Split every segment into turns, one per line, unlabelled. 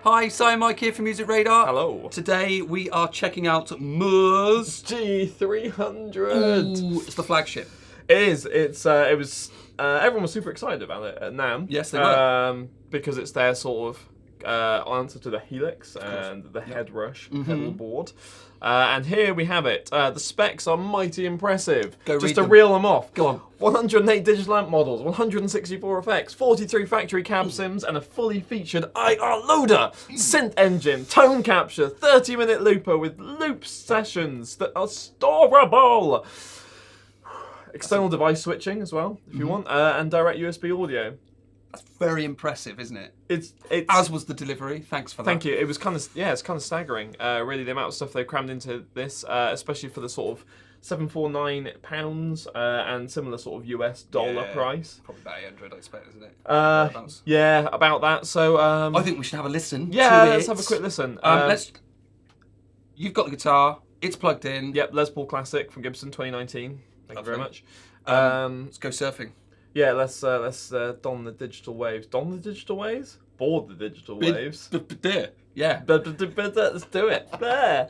Hi, Simon Mike here from MusicRadar.
Hello.
Today we are checking out Mooer's
GE300.
Ooh, it's the flagship.
It is. It was. Everyone was super excited about it at NAMM.
Yes, they were.
Because it's their sort of answer to the Helix and the Headrush pedal board. And here we have it. The specs are mighty impressive. Just to reel them off.
Go on.
108 digital amp models, 164 effects, 43 factory cab sims, and a fully featured IR loader, synth engine, tone capture, 30-minute looper with loop sessions that are storable. External device switching as well, if you want, and direct USB audio.
That's very impressive, isn't it?
It's
As was the delivery. Thanks for that.
Thank you. It was it's kind of staggering, really, the amount of stuff they crammed into this, especially for the sort of £749 and similar sort of US dollar price.
Probably about 800, I expect, isn't it?
Yeah, about that. So
I think we should have a listen.
Yeah, let's have a quick listen.
You've got the guitar. It's plugged in.
Yep, Les Paul Classic from Gibson 2019. Thank you very much.
Let's go surfing.
Yeah, let's don the digital waves. Don the digital waves? Board the digital waves.
There. Yeah.
Let's do it. There.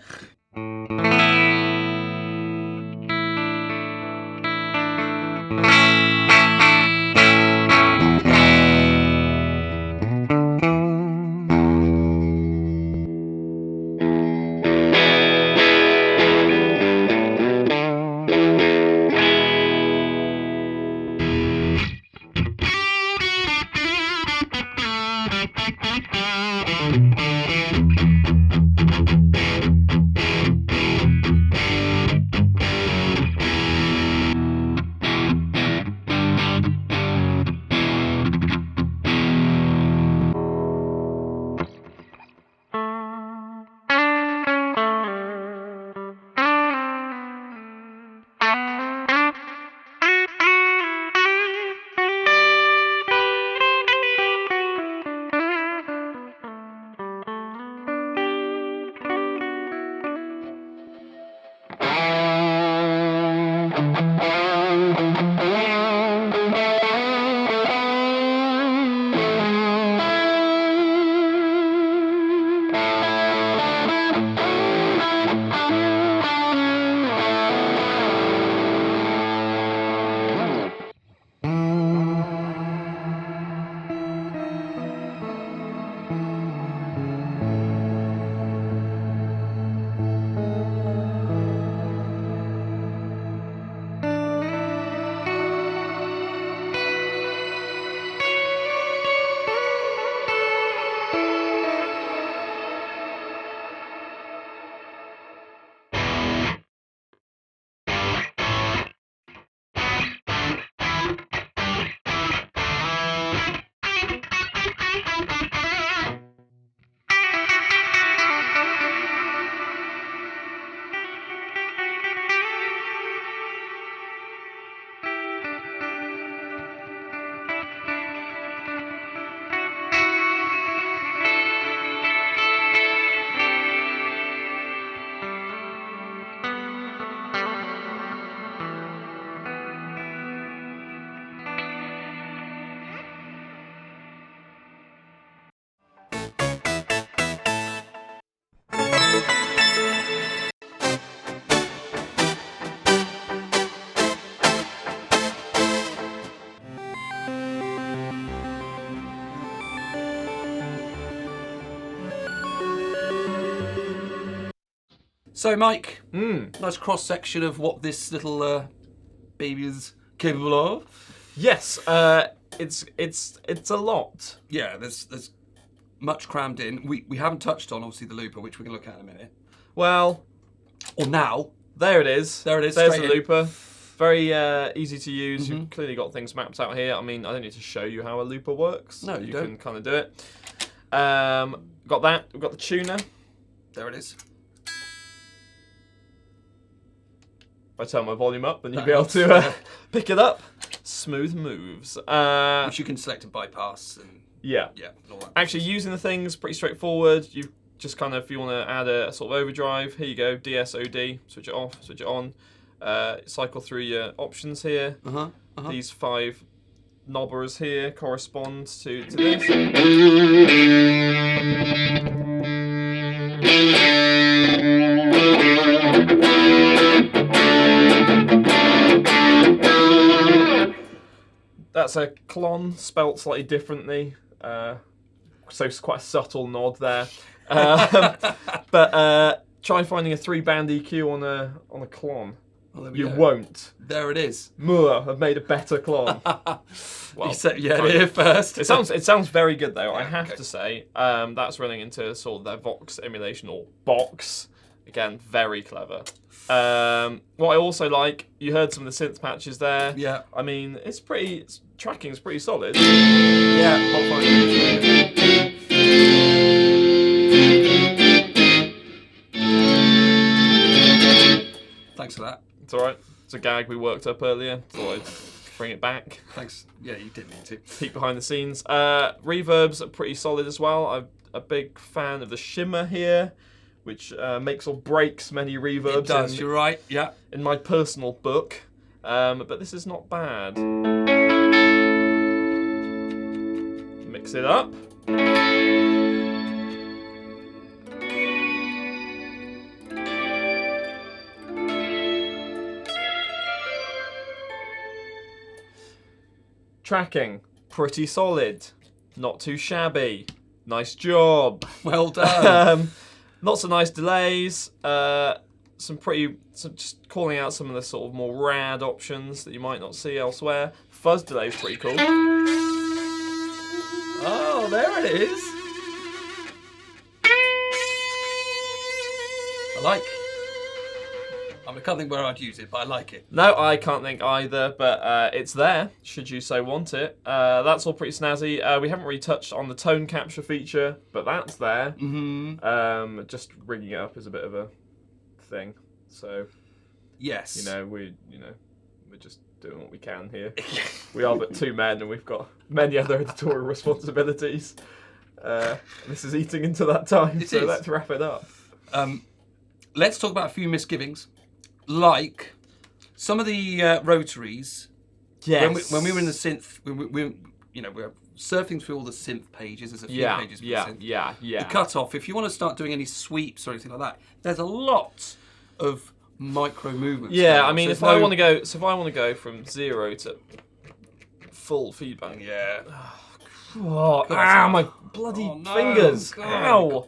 So, Mike, nice cross-section of what this little baby is capable of.
Yes, it's a lot.
Yeah, there's much crammed in. We haven't touched on, obviously, the looper, which we're going to look at in a minute.
Well,
or now.
There it is.
There it is.
There's the looper. Very easy to use. You've clearly got things mapped out here. I mean, I don't need to show you how a looper works.
No, you don't.
can kind of do it. Got that. We've got the tuner.
There it is.
If I turn my volume up, then you'll be able to pick it up. Smooth moves.
Which you can select a bypass. And
yeah.
And all that.
Actually, using the things, pretty straightforward. You just kind of, if you want to add a sort of overdrive, here you go, DSOD, switch it off, switch it on. Cycle through your options here. These 5 knobbers here correspond to this. That's a clon spelt slightly differently, so it's quite a subtle nod there. But try finding a 3-band EQ on a clon.
Well,
you won't.
There it is.
Mooer have made a better clon.
Well, you said here first.
It sounds very good though. I have to say that's running into sort of their Vox emulation or box. Again, very clever. What I also like, you heard some of the synth patches there.
Yeah.
I mean, tracking's pretty solid.
Yeah. Thanks for that.
It's alright. It's a gag we worked up earlier. Thought I'd bring it back.
Thanks. Yeah, you did need to.
Peek behind the scenes. Reverbs are pretty solid as well. I'm a big fan of the shimmer here, which makes or breaks many reverbs.
It does, you're right, yeah.
In my personal book. But this is not bad. Mix it up. Tracking, pretty solid. Not too shabby. Nice job.
Well done.
Lots of nice delays. Just calling out some of the sort of more rad options that you might not see elsewhere. Fuzz delay is pretty cool.
Oh, there it is. I like. I can't think where I'd use it, but I like it.
No, I can't think either, but it's there, should you so want it. That's all pretty snazzy. We haven't really touched on the tone capture feature, but that's there.
Mm-hmm.
Just rigging it up is a bit of a thing. So,
yes,
we're just doing what we can here. We are but 2 men, and we've got many other editorial responsibilities. This is eating into that time, so let's wrap it up.
Let's talk about a few misgivings, like some of the rotaries.
Yes.
When we were in the synth, we're surfing through all the synth pages. There's a few pages for synth.
Yeah.
The cutoff. If you want to start doing any sweeps or anything like that, there's a lot of micro movements.
Yeah, I mean, if I want to go from 0 to full feedback.
Yeah.
Oh, my bloody fingers!
God.
Ow,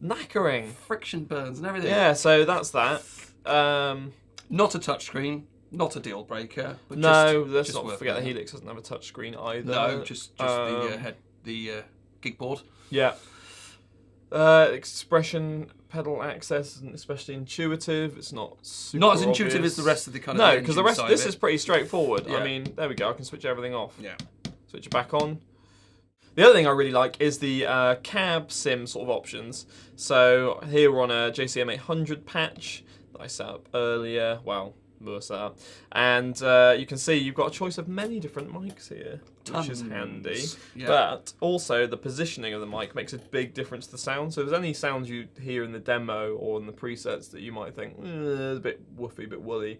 knackering.
Friction burns and everything.
Yeah, so that's that.
Not a touchscreen, not a deal breaker. But
let's
just
not forget the Helix doesn't have a touchscreen either.
No, just the gig board.
Yeah. Expression pedal access isn't especially intuitive. It's not super
Not as intuitive as the rest of the kind of.
No, because the rest of this is pretty straightforward.
Yeah.
I mean, there we go. I can switch everything off.
Yeah.
Switch it back on. The other thing I really like is the cab sim sort of options. So here we're on a JCM 800 patch that I set up earlier. Well, Mooer set up. And you can see you've got a choice of many different mics here, which is handy. Yeah. But also the positioning of the mic makes a big difference to the sound. So if there's any sounds you hear in the demo or in the presets that you might think, a bit woofy, a bit woolly,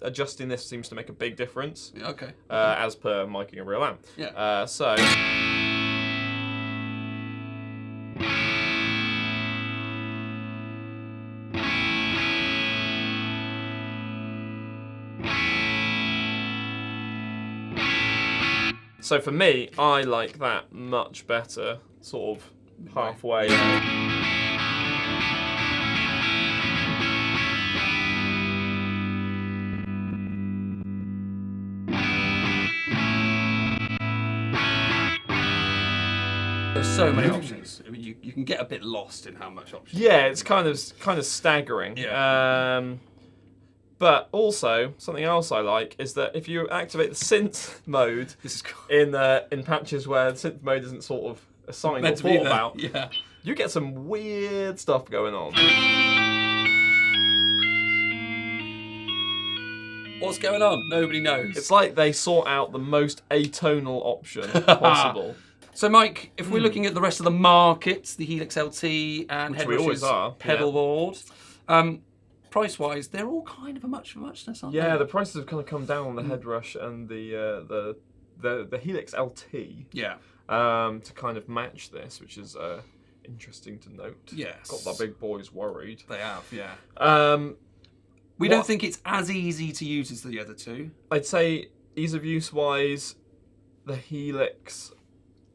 adjusting this seems to make a big difference.
Yeah, okay.
As per miking a real amp.
Yeah.
So for me, I like that much better, sort of halfway.
There's so many options. I mean, you can get a bit lost in how much options.
Yeah, it's kind of staggering.
Yeah.
But also, something else I like is that if you activate the synth mode in patches where the synth mode isn't sort of assigned or thought about, you get some weird stuff going on.
What's going on? Nobody knows.
It's like they sort out the most atonal option possible.
So, Mike, if we're looking at the rest of the markets, the Helix LT and Headrush's pedal board, price-wise, they're all kind of a muchness, aren't they?
Yeah, the prices have kind of come down on the Headrush and the the Helix LT.
Yeah.
To kind of match this, which is interesting to note.
Yes.
Got the big boys worried.
They have, yeah.
We
don't think it's as easy to use as the other two.
I'd say ease of use wise, the Helix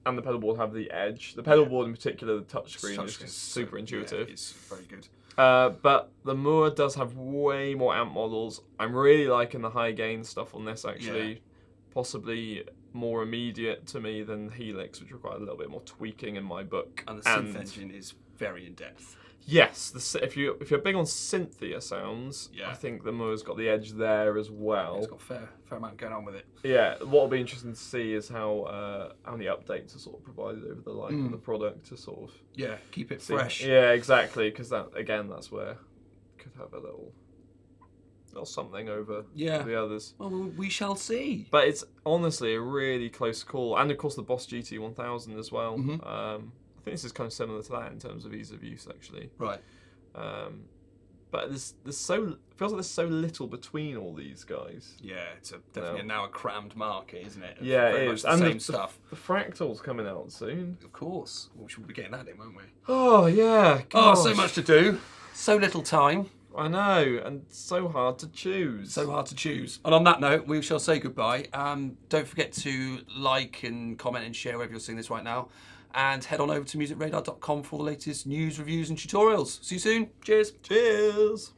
and the pedal board have the edge. The pedal board in particular, the touchscreen is just super intuitive.
Yeah, it's very good.
But the Mooer does have way more amp models. I'm really liking the high gain stuff on this actually.
Yeah.
Possibly more immediate to me than Helix, which required a little bit more tweaking in my book.
And the synth engine is very in depth.
Yes, if you're big on synthia sounds,
Yeah.
I think the Mooer's got the edge there as well.
It's got a fair amount going on with it.
Yeah, what'll be interesting to see is how many updates are sort of provided over the life of the product to sort of
keep it
see.
fresh.
Yeah, exactly, because that's where could have a little something over the others.
Well, we shall see.
But it's honestly a really close call, and of course the Boss GT1000 as well. I think this is kind of similar to that in terms of ease of use, actually.
Right.
But there's feels like there's so little between all these guys.
Yeah, it's definitely now a crammed market, isn't it?
Yeah,
very
it
much
is.
the
And
same stuff.
The Fractal's coming out soon.
Of course. We should be getting that in, won't we?
Oh yeah.
Oh,
gosh.
so much to do. So little time.
I know, and so hard to choose.
So hard to choose. And on that note, we shall say goodbye. Don't forget to like and comment and share wherever you're seeing this right now. And head on over to musicradar.com for all the latest news, reviews and tutorials. See you soon. Cheers.
Cheers.